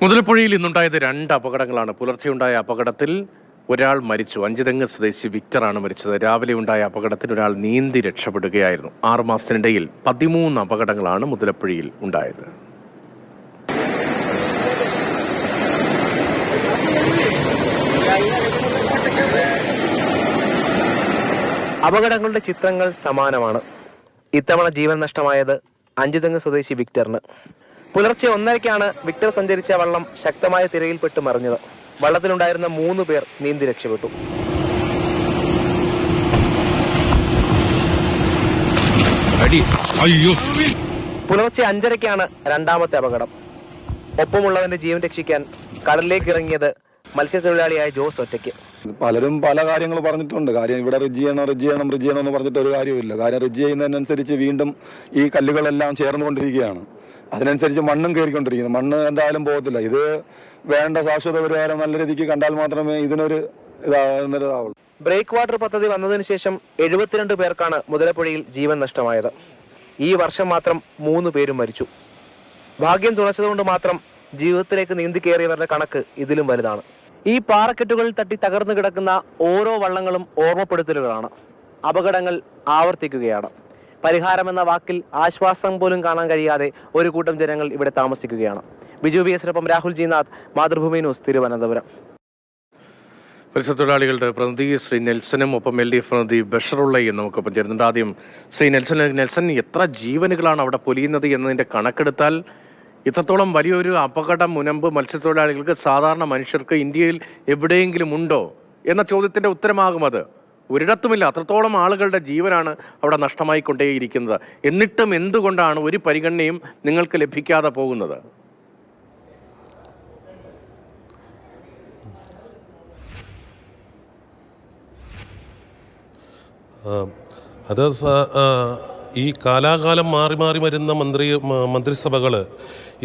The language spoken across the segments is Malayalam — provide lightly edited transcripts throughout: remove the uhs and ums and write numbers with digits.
മുതലപ്പുഴയിൽ ഇന്നുണ്ടായത് 2 അപകടങ്ങളാണ്. പുലർച്ചെയുണ്ടായ അപകടത്തിൽ ഒരാൾ മരിച്ചു. അഞ്ചുതെങ്ങ് സ്വദേശി വിക്ടറാണ് മരിച്ചത്. രാവിലെ ഉണ്ടായ അപകടത്തിൽ ഒരാൾ നീന്തി രക്ഷപ്പെടുകയായിരുന്നു. 6 മാസത്തിനിടയിൽ 13 അപകടങ്ങളാണ് മുതലപ്പുഴയിൽ ഉണ്ടായത്. അപകടങ്ങളുടെ ചിത്രങ്ങൾ സമാനമാണ്. ഇത്തവണ ജീവൻ നഷ്ടമായത് അഞ്ചുതെങ്ങ് സ്വദേശി വിക്ടറിന്. പുലർച്ചെ 1:30-ക്കാണ് വിക്ടർ സഞ്ചരിച്ച വള്ളം ശക്തമായ തിരയിൽപ്പെട്ട് മറിഞ്ഞത്. വള്ളത്തിലുണ്ടായിരുന്ന 3 പേർ നീന്തി രക്ഷപ്പെട്ടു. പുലർച്ചെ 5:30-ക്കാണ് രണ്ടാമത്തെ അപകടം. ഒപ്പമുള്ളവന്റെ ജീവൻ രക്ഷിക്കാൻ കടലിലേക്ക് ഇറങ്ങിയത് മത്സ്യത്തൊഴിലാളിയായ ജോസ് ഒറ്റയ്ക്ക്. പലരും പല കാര്യങ്ങൾ പറഞ്ഞിട്ടുണ്ട്. കാര്യം ഇവിടെ റിജ് ചെയ്യണം എന്ന് പറഞ്ഞിട്ട് ഒരു കാര്യമില്ല. കാര്യം റിജ് ചെയ്യുന്നതിനനുസരിച്ച് വീണ്ടും ഈ കല്ലുകളെല്ലാം ചേർന്നുകൊണ്ടിരിക്കുകയാണ്. അതിനനുസരിച്ച് മണ്ണും കയറിക്കൊണ്ടിരിക്കുന്നു. മണ്ണ് എന്തായാലും പോകത്തില്ല. ഇത് വേണ്ട ശാശ്വത പരിഹാരം നല്ല രീതിക്ക് കണ്ടാൽ മാത്രമേ ഇതിനൊരു ഇതാവുള്ളൂ. ബ്രേക്ക് വാട്ടർ പദ്ധതി വന്നതിന് ശേഷം 72 പേർക്കാണ് മുതലപ്പുഴയിൽ ജീവൻ നഷ്ടമായത്. ഈ വർഷം മാത്രം 3 പേരും മരിച്ചു. ഭാഗ്യം തുണച്ചതുകൊണ്ട് മാത്രം ജീവിതത്തിലേക്ക് നീന്തി കയറിയവരുടെ കണക്ക് ഇതിലും വലുതാണ്. ഈ പാറക്കെട്ടുകളിൽ തട്ടി തകർന്നു കിടക്കുന്ന ഓരോ വള്ളങ്ങളും ഓർമ്മപ്പെടുത്തലുകളാണ്. അപകടങ്ങൾ ആവർത്തിക്കുകയാണ്. പരിഹാരമെന്ന വാക്കിൽ ആശ്വാസം പോലും കാണാൻ കഴിയാതെ ഒരു കൂട്ടം ജനങ്ങൾ ഇവിടെ താമസിക്കുകയാണ്. ബിജു VS-നൊപ്പം രാഹുൽ ജിനാഥ്, മാതൃഭൂമി ന്യൂസ്, തിരുവനന്തപുരം. മത്സ്യത്തൊഴിലാളികളുടെ പ്രതിനിധി ശ്രീ നെൽസനും ഒപ്പം LDF പ്രതിനിധി ബഷറുള്ളയും നമുക്കൊപ്പം ചേരുന്നുണ്ട്. ആദ്യം ശ്രീ നെൽസൺ, എത്ര ജീവനുകളാണ് അവിടെ പൊലിയുന്നത് എന്നതിൻ്റെ കണക്കെടുത്താൽ ഇത്രത്തോളം വലിയൊരു അപകടം മുനമ്പ് മത്സ്യത്തൊഴിലാളികൾക്ക്, സാധാരണ മനുഷ്യർക്ക് ഇന്ത്യയിൽ എവിടെയെങ്കിലും ഉണ്ടോ എന്ന ചോദ്യത്തിൻ്റെ ഉത്തരമാകും അത്. ഒരിടത്തുമില്ല. അത്രത്തോളം ആളുകളുടെ ജീവനാണ് അവിടെ നഷ്ടമായിക്കൊണ്ടേയിരിക്കുന്നത്. എന്നിട്ടും എന്തുകൊണ്ടാണ് ഒരു പരിഗണനയും നിങ്ങൾക്ക് ലഭിക്കാതെ പോകുന്നത്? അത് ഈ കാലാകാലം മാറി മാറി വരുന്ന മന്ത്രിസഭകൾ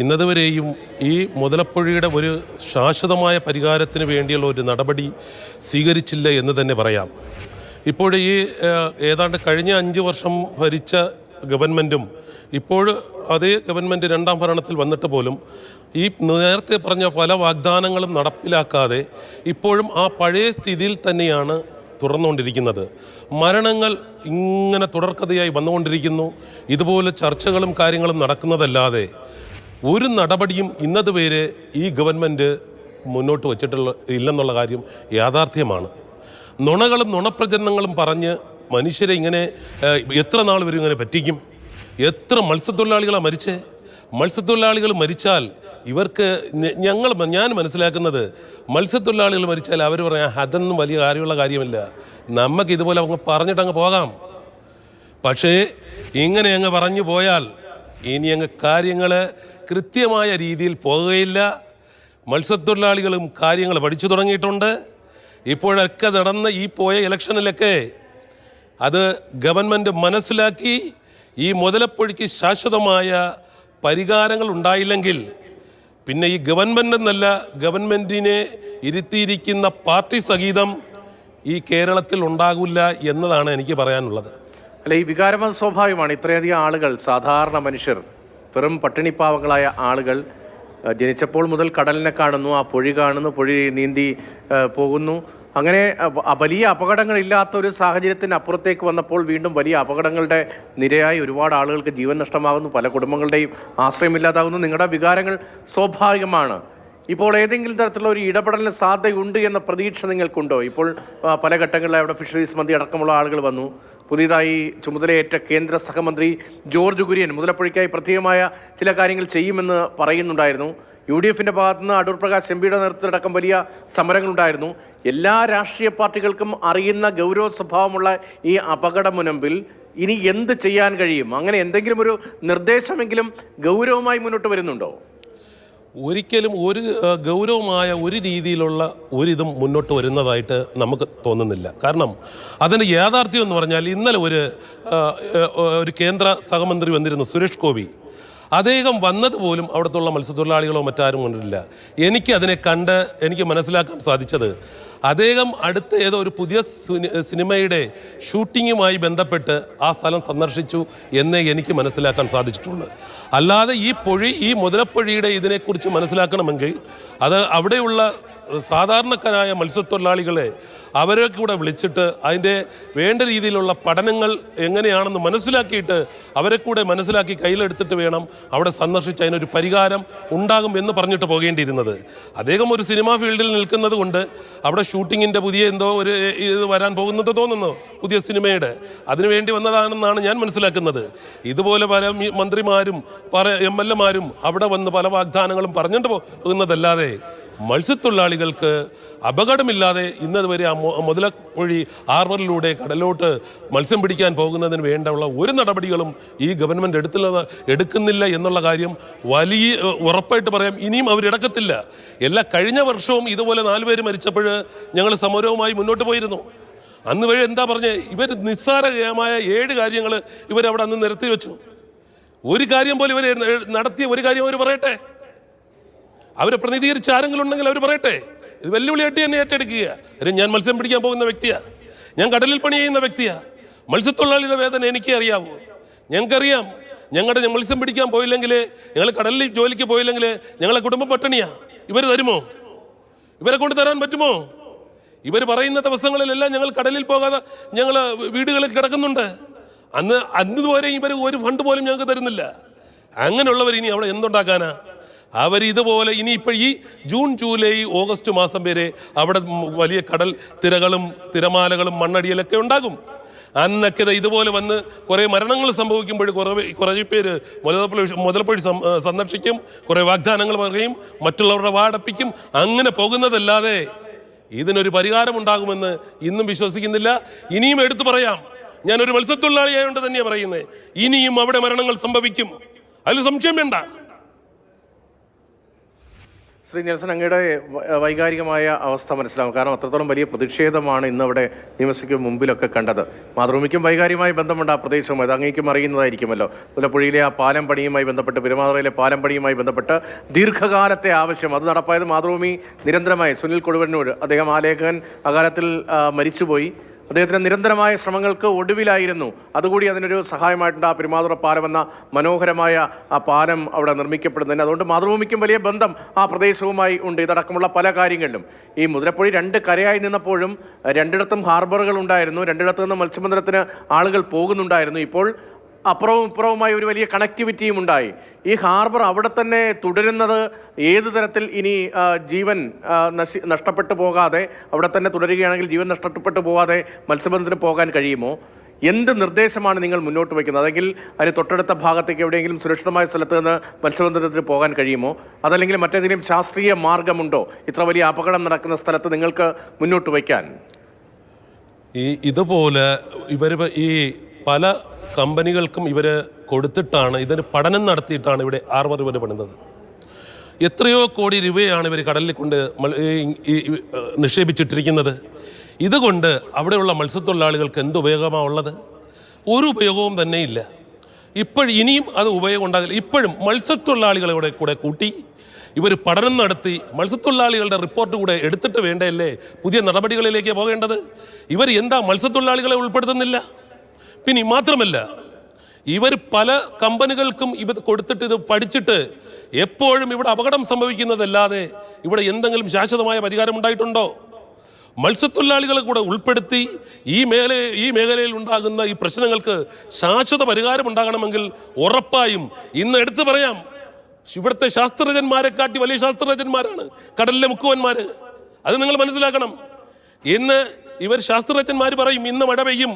ഇന്നതുവരെയും ഈ മുതലപ്പുഴയുടെ ഒരു ശാശ്വതമായ പരിഹാരത്തിന് വേണ്ടിയുള്ള ഒരു നടപടി സ്വീകരിച്ചില്ല എന്ന് തന്നെ പറയാം. ഇപ്പോൾ ഈ ഏതാണ്ട് കഴിഞ്ഞ 5 വർഷം ഭരിച്ച ഗവൺമെൻറ്റും ഇപ്പോൾ അതേ ഗവൺമെൻറ് രണ്ടാം ഭരണത്തിൽ വന്നിട്ട് പോലും ഈ നേരത്തെ പറഞ്ഞ പല വാഗ്ദാനങ്ങളും നടപ്പിലാക്കാതെ ഇപ്പോഴും ആ പഴയ സ്ഥിതിയിൽ തന്നെയാണ് തുടർന്നുകൊണ്ടിരിക്കുന്നത്. മരണങ്ങൾ ഇങ്ങനെ തുടർക്കഥയായി വന്നുകൊണ്ടിരിക്കുന്നു. ഇതുപോലെ ചർച്ചകളും കാര്യങ്ങളും നടക്കുന്നതല്ലാതെ ഒരു നടപടിയും ഇന്നതുവരെ ഈ ഗവൺമെൻറ് മുന്നോട്ട് വച്ചിട്ടുള്ള ഇല്ലെന്നുള്ള കാര്യം യാഥാർത്ഥ്യമാണ്. നുണകളും നുണപ്രചരണങ്ങളും പറഞ്ഞ് മനുഷ്യരെ ഇങ്ങനെ എത്ര നാൾ വരും ഇങ്ങനെ പറ്റിക്കും? എത്ര മത്സ്യത്തൊഴിലാളികളാണ് മരിച്ചേ? മത്സ്യത്തൊഴിലാളികൾ മരിച്ചാൽ ഇവർക്ക് ഞാൻ മനസ്സിലാക്കുന്നത് മത്സ്യത്തൊഴിലാളികൾ മരിച്ചാൽ അവർ പറയാം അതൊന്നും വലിയ കാര്യമുള്ള കാര്യമില്ല, നമുക്ക് ഇതുപോലെ അങ്ങ് പറഞ്ഞിട്ടങ്ങ് പോകാം. പക്ഷേ ഇങ്ങനെ അങ്ങ് പറഞ്ഞു പോയാൽ ഇനി അങ്ങ് കാര്യങ്ങൾ കൃത്യമായ രീതിയിൽ പോകുകയില്ല. മത്സ്യത്തൊഴിലാളികളും കാര്യങ്ങൾ പഠിച്ചു തുടങ്ങിയിട്ടുണ്ട്. ഇപ്പോഴൊക്കെ നടന്ന ഈ പോയ ഇലക്ഷനിലൊക്കെ അത് ഗവൺമെൻറ് മനസ്സിലാക്കി ഈ മുതലപ്പുഴയ്ക്ക് ശാശ്വതമായ പരിഹാരങ്ങൾ ഉണ്ടായില്ലെങ്കിൽ പിന്നെ ഈ ഗവൺമെൻറ് എന്നല്ല, ഗവൺമെൻറ്റിനെ ഇരുത്തിയിരിക്കുന്ന പാർട്ടി സഹിതം ഈ കേരളത്തിൽ ഉണ്ടാകില്ല എന്നതാണ് എനിക്ക് പറയാനുള്ളത്. അല്ല, ഈ വികാരം സ്വാഭാവികമാണ്. ഇത്രയധികം ആളുകൾ, സാധാരണ മനുഷ്യർ, വെറും പട്ടിണിപ്പാവങ്ങളായ ആളുകൾ ജനിച്ചപ്പോൾ മുതൽ കടലിനെ കാണുന്നു, ആ പൊഴി കാണുന്നു, പൊഴി നീന്തി പോകുന്നു. അങ്ങനെ വലിയ അപകടങ്ങളില്ലാത്ത ഒരു സാഹചര്യത്തിന് അപ്പുറത്തേക്ക് വന്നപ്പോൾ വീണ്ടും വലിയ അപകടങ്ങളുടെ നിരയായി ഒരുപാട് ആളുകൾക്ക് ജീവൻ നഷ്ടമാകുന്നു, പല കുടുംബങ്ങളുടെയും ആശ്രയമില്ലാതാകുന്നു. നിങ്ങളുടെ വികാരങ്ങൾ സ്വാഭാവികമാണ്. ഇപ്പോൾ ഏതെങ്കിലും തരത്തിലുള്ള ഒരു ഇടപെടലിന് സാധ്യതയുണ്ട് എന്ന പ്രതീക്ഷ നിങ്ങൾക്കുണ്ടോ? ഇപ്പോൾ പല ഘട്ടങ്ങളിൽ അവിടെ ഫിഷറീസ് മന്ത്രി അടക്കമുള്ള ആളുകൾ വന്നു. പുതിയതായി ചുമതലയേറ്റ കേന്ദ്ര സഹമന്ത്രി ജോർജ് കുര്യൻ മുതലപ്പുഴയ്ക്കായി പ്രത്യേകമായ ചില കാര്യങ്ങൾ ചെയ്യുമെന്ന് പറയുന്നുണ്ടായിരുന്നു. UDF-ൻ്റെ ഭാഗത്തുനിന്ന് അടൂർ പ്രകാശ് MPയുടെ നേതൃത്വത്തിലടക്കം വലിയ സമരങ്ങളുണ്ടായിരുന്നു. എല്ലാ രാഷ്ട്രീയ പാർട്ടികൾക്കും അറിയുന്ന ഗൗരവ സ്വഭാവമുള്ള ഈ അപകട മുനമ്പിൽ ഇനി എന്ത് ചെയ്യാൻ കഴിയും? അങ്ങനെ എന്തെങ്കിലും ഒരു നിർദ്ദേശമെങ്കിലും ഗൗരവമായി മുന്നോട്ട് വരുന്നുണ്ടോ? ഒരിക്കലും ഒരു ഗൗരവമായ ഒരു രീതിയിലുള്ള ഒരിതും മുന്നോട്ട് വരുന്നതായിട്ട് നമുക്ക് തോന്നുന്നില്ല. കാരണം അതിൻ്റെ യാഥാർത്ഥ്യം എന്ന് പറഞ്ഞാൽ ഇന്നലെ ഒരു കേന്ദ്ര സഹമന്ത്രി വന്നിരുന്നു, സുരേഷ് ഗോപി. അദ്ദേഹം വന്നതുപോലും അവിടുത്തെ മത്സ്യത്തൊഴിലാളികളോ മറ്റാരും കണ്ടിട്ടില്ല. എനിക്ക് മനസ്സിലാക്കാൻ സാധിച്ചത് അദ്ദേഹം അടുത്ത ഏതോ ഒരു പുതിയ സിനിമയുടെ ഷൂട്ടിങ്ങുമായി ബന്ധപ്പെട്ട് ആ സ്ഥലം സന്ദർശിച്ചു എന്നേ എനിക്ക് മനസ്സിലാക്കാൻ സാധിച്ചിട്ടുള്ളത്. അല്ലാതെ ഈ മുതലപ്പൊഴിയുടെ ഇതിനെക്കുറിച്ച് മനസ്സിലാക്കണമെങ്കിൽ അത് അവിടെയുള്ള സാധാരണക്കാരായ മത്സ്യത്തൊഴിലാളികളെ അവരെ കൂടെ വിളിച്ചിട്ട് അതിൻ്റെ വേണ്ട രീതിയിലുള്ള പഠനങ്ങൾ എങ്ങനെയാണെന്ന് മനസ്സിലാക്കിയിട്ട് അവരെ കൂടെ മനസ്സിലാക്കി കയ്യിലെടുത്തിട്ട് വേണം അവിടെ സന്ദർശിച്ച് അതിനൊരു പരിഹാരം ഉണ്ടാകും എന്ന് പറഞ്ഞിട്ട് പോകേണ്ടിയിരുന്നത്. അദ്ദേഹം ഒരു സിനിമാ ഫീൽഡിൽ നിൽക്കുന്നത് കൊണ്ട് അവിടെ ഷൂട്ടിങ്ങിൻ്റെ പുതിയ എന്തോ ഒരു ഇത് വരാൻ പോകുന്നത് തോന്നുന്നു, പുതിയ സിനിമയുടെ അതിനുവേണ്ടി വന്നതാണെന്നാണ് ഞാൻ മനസ്സിലാക്കുന്നത്. ഇതുപോലെ പല മന്ത്രിമാരും പല MLA മാരും അവിടെ വന്ന് പല വാഗ്ദാനങ്ങളും പറഞ്ഞിട്ട് പോകുന്നതല്ലാതെ മത്സ്യത്തൊഴിലാളികൾക്ക് അപകടമില്ലാതെ ഇന്നതുവരെ ആ മുതലപ്പൊഴി ഹാർബറിലൂടെ കടലോട്ട് മത്സ്യം പിടിക്കാൻ പോകുന്നതിന് വേണ്ടുള്ള ഒരു നടപടികളും ഈ ഗവൺമെൻറ് എടുക്കുന്നില്ല എന്നുള്ള കാര്യം വലിയ ഉറപ്പായിട്ട് പറയാം. ഇനിയും അവരെടുക്കത്തില്ല. കഴിഞ്ഞ വർഷവും ഇതുപോലെ 4 പേര് മരിച്ചപ്പോൾ ഞങ്ങൾ സമരവുമായി മുന്നോട്ട് പോയിരുന്നു. അന്ന് വഴി എന്താ പറഞ്ഞേ, ഇവർ നിസ്സാരമായ 7 കാര്യങ്ങൾ ഇവരവിടെ അന്ന് നിരത്തി വെച്ചു. ഒരു കാര്യം പോലും ഇവർ നടത്തിയ ഒരു കാര്യം അവർ പറയട്ടെ. അവരെ പ്രതിനിധീകരിച്ച് ആരെങ്കിലും ഉണ്ടെങ്കിൽ അവർ പറയട്ടെ. ഇത് വെല്ലുവിളിയായിട്ട് തന്നെ ഏറ്റെടുക്കുക. ഞാൻ മത്സ്യം പിടിക്കാൻ പോകുന്ന വ്യക്തിയാണ്, ഞാൻ കടലിൽ പണി ചെയ്യുന്ന വ്യക്തിയാണ്. മത്സ്യത്തൊഴിലാളിയുടെ വേദന എനിക്കേ അറിയാവൂ. ഞങ്ങൾക്കറിയാം, ഞങ്ങളുടെ മത്സ്യം പിടിക്കാൻ പോയില്ലെങ്കിൽ, ഞങ്ങൾ കടലിൽ ജോലിക്ക് പോയില്ലെങ്കിൽ ഞങ്ങളെ കുടുംബം പട്ടിണിയാണ്. ഇവർ തരുമോ? ഇവരെ കൊണ്ട് തരാൻ പറ്റുമോ? ഇവർ പറയുന്ന ദിവസങ്ങളിലെല്ലാം ഞങ്ങൾ കടലിൽ പോകാതെ ഞങ്ങൾ വീടുകളിൽ കിടക്കുന്നുണ്ട്. അന്നുവരെ ഇവർ ഒരു ഫണ്ട് പോലും ഞങ്ങൾക്ക് തരുന്നില്ല. അങ്ങനെയുള്ളവർ ഇനി അവിടെ എന്തുണ്ടാക്കാനാ? ഇതുപോലെ ഇനിയിപ്പോൾ ഈ ജൂൺ, ജൂലൈ, ഓഗസ്റ്റ് മാസം വരെ അവിടെ വലിയ കടൽ തിരകളും തിരമാലകളും മണ്ണടിയലൊക്കെ ഉണ്ടാകും. അന്നൊക്കെ ഇതുപോലെ വന്ന് കുറേ മരണങ്ങൾ സംഭവിക്കുമ്പോൾ കുറേ പേര് മുതലപ്പൊഴി സന്ദർശിക്കും, കുറേ വാഗ്ദാനങ്ങൾ പറയും, മറ്റുള്ളവരുടെ വാടപ്പിക്കും. അങ്ങനെ പോകുന്നതല്ലാതെ ഇതിനൊരു പരിഹാരമുണ്ടാകുമെന്ന് ഇന്നും വിശ്വസിക്കുന്നില്ല. ഇനിയും എടുത്തു പറയാം, ഞാനൊരു മത്സ്യത്തൊഴിലാളിയായതുകൊണ്ട് തന്നെയാണ് പറയുന്നത്, ഇനിയും അവിടെ മരണങ്ങൾ സംഭവിക്കും, അതിൽ സംശയം വേണ്ട. ശ്രീ നെൽസൺ, അങ്ങയുടെ വൈകാരികമായ അവസ്ഥ മനസ്സിലാവും. കാരണം അത്രത്തോളം വലിയ പ്രതിഷേധമാണ് ഇന്നവിടെ നിയമസഭയ്ക്ക് മുമ്പിലൊക്കെ കണ്ടത്. മാതൃഭൂമിക്കും വൈകാരികമായ ബന്ധമുണ്ട് ആ പ്രദേശവുമായി, അത് അങ്ങേക്കും അറിയുന്നതായിരിക്കുമല്ലോ. മുല്ലപ്പുഴയിലെ ആ പാലം പണിയുമായി ബന്ധപ്പെട്ട്, പെരുമാതുറയിലെ പാലം പണിയുമായി ബന്ധപ്പെട്ട് ദീർഘകാലത്തെ ആവശ്യം അത് നടപ്പായത് മാതൃഭൂമി നിരന്തരമായി സുനിൽ കൊടുവന്നൂർ, അദ്ദേഹം ആ ലേഖകൻ അകാലത്തിൽ മരിച്ചുപോയി. അദ്ദേഹത്തിന് നിരന്തരമായ ശ്രമങ്ങൾക്ക് ഒടുവിലായിരുന്നു അതുകൂടി അതിനൊരു സഹായമായിട്ടുണ്ട് ആ പെരുമാതുറ പാലം എന്ന മനോഹരമായ ആ പാലം അവിടെ നിർമ്മിക്കപ്പെടുന്നതിന്. അതുകൊണ്ട് മാതൃഭൂമിക്കും വലിയ ബന്ധം ആ പ്രദേശവുമായി ഉണ്ട്. ഇതടക്കമുള്ള പല കാര്യങ്ങളിലും ഈ മുതലപ്പൊഴി 2 കരയായി നിന്നപ്പോഴും 2ഇടത്തും ഹാർബറുകൾ ഉണ്ടായിരുന്നു, 2ഇടത്തു നിന്ന് മത്സ്യബന്ധനത്തിന് ആളുകൾ പോകുന്നുണ്ടായിരുന്നു. ഇപ്പോൾ അപ്പുറവും ഇപ്പുറവുമായി ഒരു വലിയ കണക്ടിവിറ്റിയും ഉണ്ടായി. ഈ ഹാർബർ അവിടെ തന്നെ തുടരുന്നത് ഏത് തരത്തിൽ ഇനി ജീവൻ നഷ്ടപ്പെട്ടു പോകാതെ അവിടെ തന്നെ തുടരുകയാണെങ്കിൽ ജീവൻ നഷ്ടപ്പെട്ടു പോകാതെ മത്സ്യബന്ധനത്തിന് പോകാൻ കഴിയുമോ? എന്ത് നിർദ്ദേശമാണ് നിങ്ങൾ മുന്നോട്ട് വയ്ക്കുന്നത്? അല്ലെങ്കിൽ അതിന് തൊട്ടടുത്ത ഭാഗത്തേക്ക് എവിടെയെങ്കിലും സുരക്ഷിതമായ സ്ഥലത്ത് നിന്ന് മത്സ്യബന്ധനത്തിന് പോകാൻ കഴിയുമോ? അതല്ലെങ്കിൽ മറ്റേതെങ്കിലും ശാസ്ത്രീയ മാർഗമുണ്ടോ ഇത്ര വലിയ അപകടം നടക്കുന്ന സ്ഥലത്ത് നിങ്ങൾക്ക് മുന്നോട്ട് വയ്ക്കാൻ? ഇതുപോലെ ഈ പല കമ്പനികൾക്കും ഇവർ കൊടുത്തിട്ടാണ്, ഇതിന് പഠനം നടത്തിയിട്ടാണ് ഇവിടെ ഹാർബർ ഇവർ പണിതത്. എത്രയോ കോടി രൂപയാണ് ഇവർ കടലിൽ കൊണ്ട് നിക്ഷേപിച്ചിട്ടിരിക്കുന്നത്. ഇതുകൊണ്ട് അവിടെയുള്ള മത്സ്യത്തൊഴിലാളികൾക്ക് എന്ത് ഉപയോഗമാണ് ഉള്ളത്? ഒരു ഉപയോഗവും തന്നെ ഇല്ല. ഇനിയും അത് ഉപയോഗം ഉണ്ടാകില്ല. ഇപ്പോഴും മത്സ്യത്തൊഴിലാളികളെ കൂടെ കൂട്ടി ഇവർ പഠനം നടത്തി മത്സ്യത്തൊഴിലാളികളുടെ റിപ്പോർട്ട് കൂടെ എടുത്തിട്ട് വേണ്ടല്ലേ പുതിയ നടപടികളിലേക്ക് പോകേണ്ടത്? ഇവർ എന്താ മത്സ്യത്തൊഴിലാളികളെ ഉൾപ്പെടുത്തുന്നില്ല? പിന്നെ മാത്രമല്ല, ഇവർ പല കമ്പനികൾക്കും ഇത് കൊടുത്തിട്ട് ഇത് പഠിച്ചിട്ട് എപ്പോഴും ഇവിടെ അപകടം സംഭവിക്കുന്നതല്ലാതെ ഇവിടെ എന്തെങ്കിലും ശാശ്വതമായ പരിഹാരം ഉണ്ടായിട്ടുണ്ടോ? മത്സ്യത്തൊഴിലാളികളെ കൂടെ ഉൾപ്പെടുത്തി ഈ മേഖലയിൽ ഉണ്ടാകുന്ന ഈ പ്രശ്നങ്ങൾക്ക് ശാശ്വത പരിഹാരം ഉണ്ടാകണമെങ്കിൽ ഉറപ്പായും ഇന്ന് എടുത്തു പറയാം, ഇവിടുത്തെ ശാസ്ത്രജ്ഞന്മാരെക്കാട്ടി വലിയ ശാസ്ത്രജ്ഞന്മാരാണ് കടലിലെ മുക്കുവന്മാർ. അത് നിങ്ങൾ മനസ്സിലാക്കണം. ഇന്ന് ഇവർ ശാസ്ത്രജ്ഞന്മാർ പറയും ഇന്ന് മഴ പെയ്യും,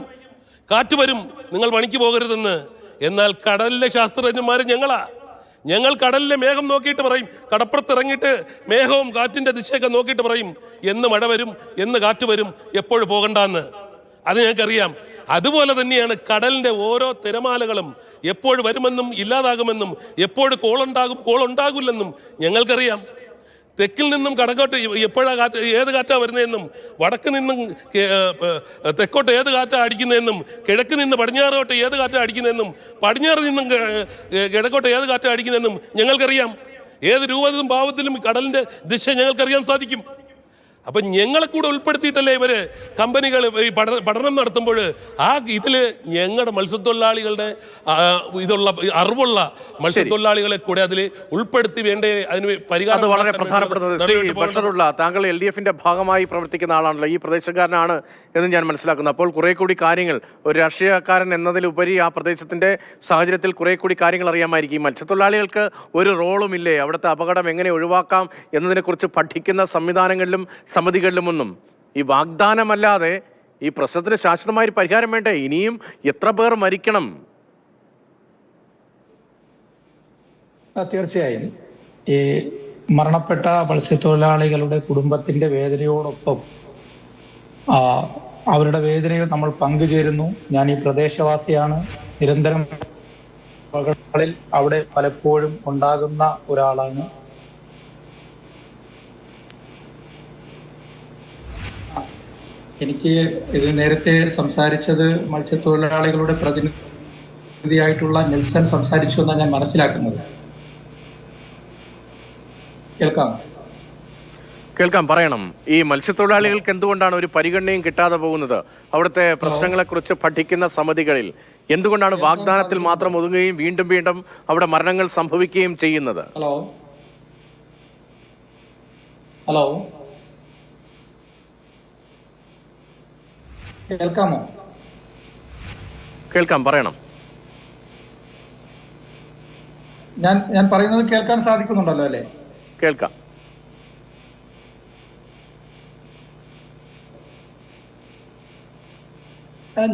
കാറ്റ് വരും, നിങ്ങൾ പണിക്ക് പോകരുതെന്ന്. എന്നാൽ കടലിലെ ശാസ്ത്രജ്ഞന്മാർ ഞങ്ങൾ കടലിലെ മേഘം നോക്കിയിട്ട് പറയും, കടപ്പുറത്തിറങ്ങിയിട്ട് മേഘവും കാറ്റിൻ്റെ ദിശയൊക്കെ നോക്കിയിട്ട് പറയും എന്ന് മഴ വരും, എന്ന് കാറ്റ് വരും, എപ്പോഴും പോകണ്ടെന്ന്. അത് ഞങ്ങൾക്കറിയാം. അതുപോലെ തന്നെയാണ് കടലിൻ്റെ ഓരോ തിരമാലകളും എപ്പോഴും വരുമെന്നും ഇല്ലാതാകുമെന്നും എപ്പോഴും കോളുണ്ടാകില്ലെന്നും ഞങ്ങൾക്കറിയാം. തെക്കിൽ നിന്നും കടക്കോട്ട് എപ്പോഴാണ് കാറ്റ്, ഏത് കാറ്റാണ് വരുന്നതെന്നും, വടക്ക് നിന്നും തെക്കോട്ട് ഏത് കാറ്റാണ് അടിക്കുന്നതെന്നും, കിഴക്ക് നിന്ന് പടിഞ്ഞാറോട്ട് ഏത് കാറ്റാണ് അടിക്കുന്നതെന്നും, പടിഞ്ഞാറ് നിന്നും കിഴക്കോട്ട് ഏത് കാറ്റാണ് അടിക്കുന്നതെന്നും ഞങ്ങൾക്കറിയാം. ഏത് രൂപത്തിലും ഭാവത്തിലും കടലിൻ്റെ ദിശ ഞങ്ങൾക്കറിയാൻ സാധിക്കും. അപ്പം ഞങ്ങളെ കൂടെ ഉൾപ്പെടുത്തിയിട്ടല്ലേ ഇവര് കമ്പനികൾ ഈ പഠനം നടത്തുമ്പോൾ ആ ഇതിൽ ഞങ്ങളുടെ മത്സ്യത്തൊഴിലാളികളുടെ ഇതുള്ള അറിവുള്ള മത്സ്യത്തൊഴിലാളികളെ കൂടെ അതിൽ ഉൾപ്പെടുത്തി വേണ്ടേ അതിന് പരിഹാരം. അത് വളരെ പ്രധാനപ്പെട്ടത്. ശ്രീ ബഷറുള്ള, താങ്കൾ LDF-ന്റെ ഭാഗമായി പ്രവർത്തിക്കുന്ന ആളാണല്ലോ, ഈ പ്രദേശക്കാരനാണ് എന്ന് ഞാൻ മനസ്സിലാക്കുന്നു. അപ്പോൾ കുറെ കൂടി കാര്യങ്ങൾ ഒരു രാഷ്ട്രീയക്കാരൻ എന്നതിലുപരി ആ പ്രദേശത്തിന്റെ സാഹചര്യത്തിൽ കുറെ കൂടി കാര്യങ്ങൾ അറിയാമായിരിക്കും. ഈ മത്സ്യത്തൊഴിലാളികൾക്ക് ഒരു റോളുമില്ലേ? അവിടുത്തെ അപകടം എങ്ങനെ ഒഴിവാക്കാം എന്നതിനെക്കുറിച്ച് പഠിക്കുന്ന സംവിധാനങ്ങളിലും സമിതികളിലുമൊന്നും ഈ വാഗ്ദാനമല്ലാതെ ഈ പ്രശ്നത്തിന് ശാശ്വതമായ ഒരു പരിഹാരം വേണ്ടേ? ഇനിയും എത്ര പേർ മരിക്കണം? തീർച്ചയായും ഈ മരണപ്പെട്ട മത്സ്യത്തൊഴിലാളികളുടെ കുടുംബത്തിന്റെ വേദനയോടൊപ്പം അവരുടെ വേദനയിൽ നമ്മൾ പങ്കുചേരുന്നു. ഞാൻ ഈ പ്രദേശവാസിയാണ്. നിരന്തരം അപകടങ്ങളിൽ അവിടെ പലപ്പോഴും ഉണ്ടാകുന്ന ഒരാളാണ്. എനിക്ക് ഇത് നേരത്തെ സംസാരിച്ചത് മത്സ്യത്തൊഴിലാളികളുടെ പ്രതിനിധിയായിട്ടുള്ള നെൽസൺ സംസാരിച്ചു എന്നാണ് ഞാൻ മനസ്സിലാക്കുന്നത്. കേൾക്കാം, പറയണം. ഈ മത്സ്യത്തൊഴിലാളികൾക്ക് എന്തുകൊണ്ടാണ് ഒരു പരിഗണനയും കിട്ടാതെ പോകുന്നത്? അവിടുത്തെ പ്രശ്നങ്ങളെക്കുറിച്ച് പഠിക്കുന്ന സമിതികളിൽ എന്തുകൊണ്ടാണ് വാഗ്ദാനത്തിൽ മാത്രം ഒതുങ്ങുകയും വീണ്ടും വീണ്ടും അവിടെ മരണങ്ങൾ സംഭവിക്കുകയും ചെയ്യുന്നത്? ഹലോ ഹലോ കേൾക്കാമോ? കേൾക്കാം, പറയണം. ഞാൻ പറയുന്നത് കേൾക്കാൻ സാധിക്കുന്നുണ്ടല്ലോ അല്ലേ? കേൾക്കാം.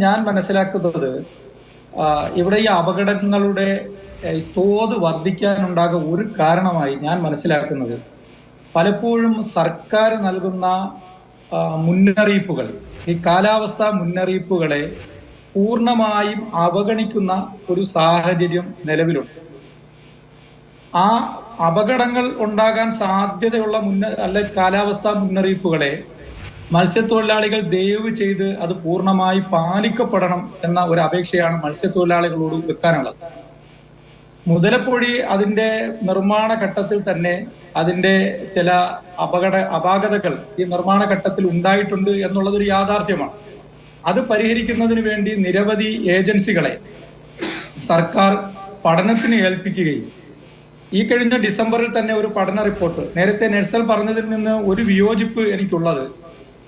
ഞാൻ മനസ്സിലാക്കുന്നത് ഇവിടെ ഈ അപകടങ്ങളുടെ തോത് വർദ്ധിക്കാനുണ്ടാകുന്ന ഒരു കാരണമായി ഞാൻ മനസ്സിലാക്കുന്നത് പലപ്പോഴും സർക്കാർ നൽകുന്ന മുന്നറിയിപ്പുകൾ, ഈ കാലാവസ്ഥാ മുന്നറിയിപ്പുകളെ പൂർണ്ണമായും അവഗണിക്കുന്ന ഒരു സാഹചര്യം നിലവിലുണ്ട്. ആ അപകടങ്ങൾ ഉണ്ടാകാൻ സാധ്യതയുള്ള കാലാവസ്ഥാ മുന്നറിയിപ്പുകളെ മത്സ്യത്തൊഴിലാളികൾ ദയവ് ചെയ്ത് അത് പൂർണ്ണമായി പാലിക്കപ്പെടണം എന്ന ഒരു അപേക്ഷയാണ് മത്സ്യത്തൊഴിലാളികളോട് വെക്കാനുള്ളത്. മുതലപ്പൊഴി അതിന്റെ നിർമ്മാണ ഘട്ടത്തിൽ തന്നെ അതിന്റെ ചില അപാകതകൾ ഈ നിർമ്മാണ ഘട്ടത്തിൽ ഉണ്ടായിട്ടുണ്ട് എന്നുള്ളതൊരു യാഥാർത്ഥ്യമാണ്. അത് പരിഹരിക്കുന്നതിന് വേണ്ടി നിരവധി ഏജൻസികളെ സർക്കാർ പഠനത്തിന് ഏൽപ്പിക്കുകയും ഈ കഴിഞ്ഞ ഡിസംബറിൽ തന്നെ ഒരു പഠന റിപ്പോർട്ട്, നേരത്തെ നെൽസൺ പറഞ്ഞതിൽ നിന്ന് ഒരു വിയോജിപ്പ് എനിക്കുള്ളത്,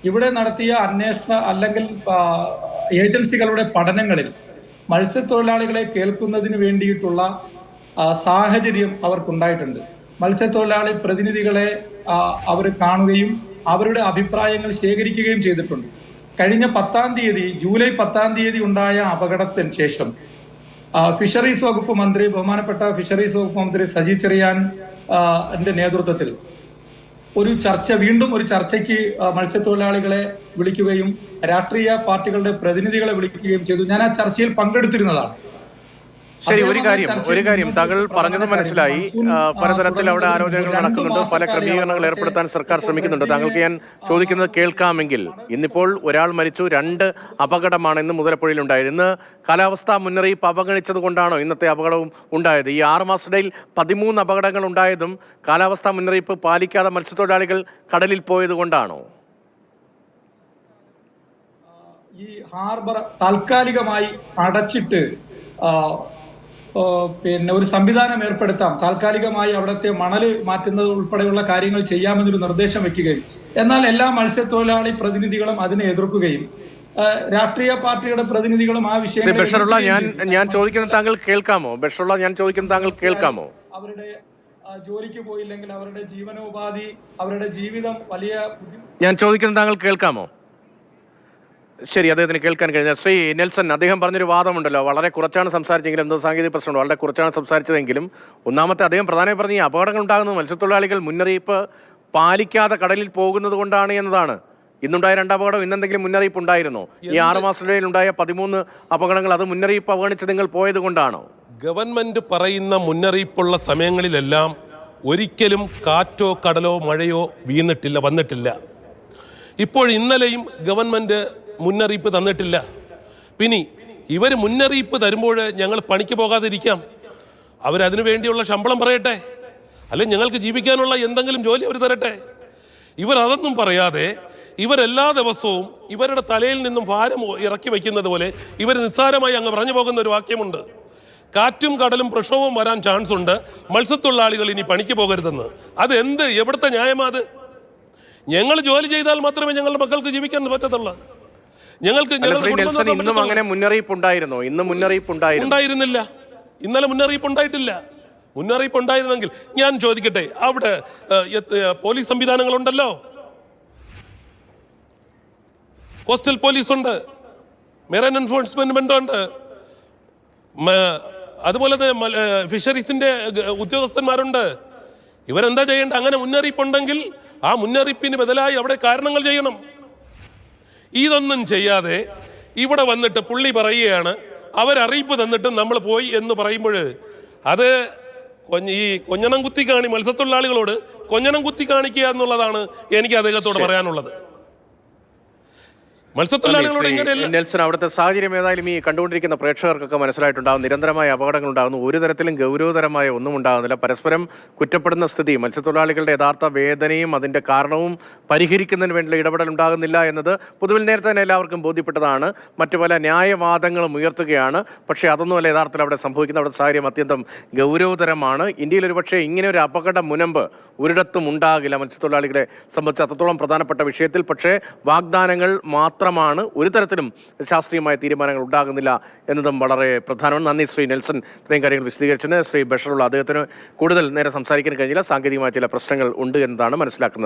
ഇവിടെ നടത്തിയ അന്വേഷണ അല്ലെങ്കിൽ ഏജൻസികളുടെ പഠനങ്ങളിൽ മത്സ്യത്തൊഴിലാളികളെ കേൾക്കുന്നതിന് വേണ്ടിയിട്ടുള്ള സാഹചര്യം അവർക്കുണ്ടായിട്ടുണ്ട്. മത്സ്യത്തൊഴിലാളി പ്രതിനിധികളെ അവർ കാണുകയും അവരുടെ അഭിപ്രായങ്ങൾ ശേഖരിക്കുകയും ചെയ്തിട്ടുണ്ട്. കഴിഞ്ഞ ജൂലൈ 10 ഉണ്ടായ അപകടത്തിന് ശേഷം ഫിഷറീസ് വകുപ്പ് മന്ത്രി, ബഹുമാനപ്പെട്ട ഫിഷറീസ് വകുപ്പ് മന്ത്രി സജി ചെറിയാന്റെ നേതൃത്വത്തിൽ വീണ്ടും ഒരു ചർച്ചയ്ക്ക് മത്സ്യത്തൊഴിലാളികളെ വിളിക്കുകയും രാഷ്ട്രീയ പാർട്ടികളുടെ പ്രതിനിധികളെ വിളിക്കുകയും ചെയ്തു. ഞാൻ ആ ചർച്ചയിൽ പങ്കെടുത്തിരുന്നതാണ്. ശരി, ഒരു കാര്യം താങ്കൾ പറഞ്ഞത് മനസ്സിലായി. പലതരത്തിൽ അവിടെ ആലോചനകൾ നടക്കുന്നുണ്ട്, പല ക്രമീകരണങ്ങൾ ഏർപ്പെടുത്താൻ സർക്കാർ ശ്രമിക്കുന്നുണ്ട്. താങ്കൾക്ക് ഞാൻ ചോദിക്കുന്നത് കേൾക്കാമെങ്കിൽ, ഇന്നിപ്പോൾ ഒരാൾ മരിച്ചു, 2 അപകടമാണ് ഇന്ന് മുതലപ്പുഴയിൽ ഉണ്ടായത്. ഇന്ന് കാലാവസ്ഥാ മുന്നറിയിപ്പ് അവഗണിച്ചത് കൊണ്ടാണോ ഇന്നത്തെ അപകടവും ഉണ്ടായത്? ഈ 6 മാസത്തിനിടയിൽ 13 അപകടങ്ങൾ ഉണ്ടായതും കാലാവസ്ഥാ മുന്നറിയിപ്പ് പാലിക്കാതെ മത്സ്യത്തൊഴിലാളികൾ കടലിൽ പോയത് കൊണ്ടാണോ? ഈ ഹാർബർ താൽക്കാലികമായി അടച്ചിട്ട് ഒരു സംവിധാനം ഏർപ്പെടുത്താം, താൽക്കാലികമായി അവിടുത്തെ മണല് മാറ്റുന്നത് ഉൾപ്പെടെയുള്ള കാര്യങ്ങൾ ചെയ്യാമെന്നൊരു നിർദ്ദേശം വെക്കുകയും എന്നാൽ എല്ലാ മത്സ്യത്തൊഴിലാളി പ്രതിനിധികളും അതിനെ എതിർക്കുകയും രാഷ്ട്രീയ പാർട്ടിയുടെ പ്രതിനിധികളും ആ വിഷയം ഞാൻ ചോദിക്കുന്നത് താങ്കൾ കേൾക്കാമോ? ബഷറുള്ള, ഞാൻ ചോദിക്കുന്നത് താങ്കൾ കേൾക്കാമോ? അവരുടെ ജോലിക്ക് പോയില്ലെങ്കിൽ അവരുടെ ജീവനോപാധി, അവരുടെ ജീവിതം വലിയ ഞാൻ ചോദിക്കുന്നത് താങ്കൾ കേൾക്കാമോ? ശരി, അദ്ദേഹത്തിന് കേൾക്കാൻ കഴിഞ്ഞ ശ്രീ നെൽസൺ, അദ്ദേഹം പറഞ്ഞൊരു വാദമുണ്ടല്ലോ, വളരെ കുറച്ചാണ് സംസാരിച്ചെങ്കിലും, എന്തോ സാങ്കേതിക പ്രശ്നമുണ്ട്, വളരെ കുറച്ചാണ് സംസാരിച്ചതെങ്കിലും ഒന്നാമത്തെ അദ്ദേഹം പ്രധാനമായി പറഞ്ഞ ഈ അപകടങ്ങൾ ഉണ്ടാകുന്നത് മത്സ്യത്തൊഴിലാളികൾ മുന്നറിയിപ്പ് പാലിക്കാതെ കടലിൽ പോകുന്നത് കൊണ്ടാണ് എന്നതാണ്. ഇന്നുണ്ടായ 2 അപകടം ഇന്നെന്തെങ്കിലും മുന്നറിയിപ്പ് ഉണ്ടായിരുന്നോ? ഈ 6 മാസത്തിനിടയിൽ ഉണ്ടായ 13 അപകടങ്ങൾ അത് മുന്നറിയിപ്പ് അവഗണിച്ച് നിങ്ങൾ പോയത് കൊണ്ടാണോ? ഗവൺമെന്റ് പറയുന്ന മുന്നറിയിപ്പുള്ള സമയങ്ങളിലെല്ലാം ഒരിക്കലും കാറ്റോ കടലോ മഴയോ വന്നിട്ടില്ല. ഇപ്പോൾ ഇന്നലെയും ഗവൺമെന്റ് മുന്നറിയിപ്പ് തന്നിട്ടില്ല. പിന്നെ ഇവർ മുന്നറിയിപ്പ് തരുമ്പോൾ ഞങ്ങൾ പണിക്ക് പോകാതിരിക്കാം, അവരതിനു വേണ്ടിയുള്ള ശമ്പളം പറയട്ടെ, അല്ലെങ്കിൽ ഞങ്ങൾക്ക് ജീവിക്കാനുള്ള എന്തെങ്കിലും ജോലി അവർ തരട്ടെ. ഇവരതൊന്നും പറയാതെ ഇവരെല്ലാ ദിവസവും ഇവരുടെ തലയിൽ നിന്നും ഭാരം ഇറക്കി വയ്ക്കുന്നത് പോലെ ഇവർ നിസ്സാരമായി അങ്ങ് പറഞ്ഞു പോകുന്ന ഒരു വാക്യമുണ്ട്. കാറ്റും കടലും പ്രക്ഷോഭവും വരാൻ ചാൻസ് ഉണ്ട്, മത്സ്യത്തൊഴിലാളികൾ ഇനി പണിക്ക് പോകരുതെന്ന്. അത് എന്ത് എവിടുത്തെ ന്യായമാ അത്? ഞങ്ങൾ ജോലി ചെയ്താൽ മാത്രമേ ഞങ്ങളുടെ മക്കൾക്ക് ജീവിക്കാൻ പറ്റത്തുള്ളൂ. ഞങ്ങൾക്ക് ഇന്നും അങ്ങനെ മുന്നറിയിപ്പ് ഉണ്ടായിരുന്നോ? ഇന്ന് മുന്നറിയിപ്പ് ഉണ്ടായിരുന്നില്ല. ഇന്നലെ മുന്നറിയിപ്പ് ഉണ്ടായിട്ടില്ല. മുന്നറിയിപ്പ് ഉണ്ടായിരുന്നെങ്കിൽ ഞാൻ ചോദിക്കട്ടെ, അവിടെ പോലീസ് സംവിധാനങ്ങളുണ്ടല്ലോ, കോസ്റ്റൽ പോലീസ് ഉണ്ട്, മെറൈൻ എൻഫോഴ്സ്മെന്റ് ഉണ്ട്, അതുപോലെ തന്നെ ഫിഷറീസിന്റെ ഉദ്യോഗസ്ഥന്മാരുണ്ട്. ഇവരെന്താ ചെയ്യേണ്ടത്? അങ്ങനെ മുന്നറിയിപ്പുണ്ടെങ്കിൽ ആ മുന്നറിയിപ്പിന് ബദലായി അവിടെ കാരണങ്ങൾ ചെയ്യണം. ഇതൊന്നും ചെയ്യാതെ ഇവിടെ വന്നിട്ട് പുള്ളി പറയുകയാണ് അവരറിയിപ്പ് തന്നിട്ടും നമ്മൾ പോയി എന്ന് പറയുമ്പോൾ അത് ഈ കൊഞ്ഞണം കുത്തി മത്സ്യത്തൊഴിലാളികളോട് കൊഞ്ഞണം കുത്തി കാണിക്കുക എന്നുള്ളതാണ് എനിക്ക് അദ്ദേഹത്തോട് പറയാനുള്ളത്. നെൽസൺ, അവിടുത്തെ സാഹചര്യം ഏതായാലും ഈ കണ്ടുകൊണ്ടിരിക്കുന്ന പ്രേക്ഷകർക്കൊക്കെ മനസ്സിലായിട്ടുണ്ടാകും. നിരന്തരമായ അപകടങ്ങൾ ഉണ്ടാകുന്നു, ഒരു തരത്തിലും ഗൗരവതരമായ ഒന്നും ഉണ്ടാകുന്നില്ല. പരസ്പരം കുറ്റപ്പെടുന്ന സ്ഥിതി, മത്സ്യത്തൊഴിലാളികളുടെ യഥാർത്ഥ വേദനയും അതിന്റെ കാരണവും പരിഹരിക്കുന്നതിന് വേണ്ടിയുള്ള ഇടപെടൽ ഉണ്ടാകുന്നില്ല എന്നത് പൊതുവിൽ നേരത്തെ തന്നെ എല്ലാവർക്കും ബോധ്യപ്പെട്ടതാണ്. മറ്റു പല ന്യായവാദങ്ങളും ഉയർത്തുകയാണ്. പക്ഷേ അതൊന്നുമല്ല യഥാർത്ഥത്തിൽ അവിടെ സംഭവിക്കുന്ന. അവിടെ സാഹചര്യം അത്യന്തം ഗൗരവതരമാണ്. ഇന്ത്യയിൽ ഒരുപക്ഷെ ഇങ്ങനെ ഒരു അപകടം മുൻപ് ഒരിടത്തും ഉണ്ടാകില്ല മത്സ്യത്തൊഴിലാളികളെ സംബന്ധിച്ച് അത്രത്തോളം പ്രധാനപ്പെട്ട വിഷയത്തിൽ. പക്ഷേ വാഗ്ദാനങ്ങൾ മാത്രമാണ്, ഒരു തരത്തിലും ശാസ്ത്രീയമായ തീരുമാനങ്ങൾ ഉണ്ടാകുന്നില്ല എന്നതും വളരെ പ്രധാനമാണ്. നന്ദി ശ്രീ നെൽസൺ, ഇത്രയും കാര്യങ്ങൾ വിശദീകരിച്ചതിന്. ശ്രീ ബഷറുള്ള അദ്ദേഹത്തിന് കൂടുതൽ നേരെ സംസാരിക്കാൻ കഴിഞ്ഞില്ല, സാങ്കേതികമായ ചില പ്രശ്നങ്ങൾ ഉണ്ട് എന്നതാണ് മനസ്സിലാക്കുന്നത്.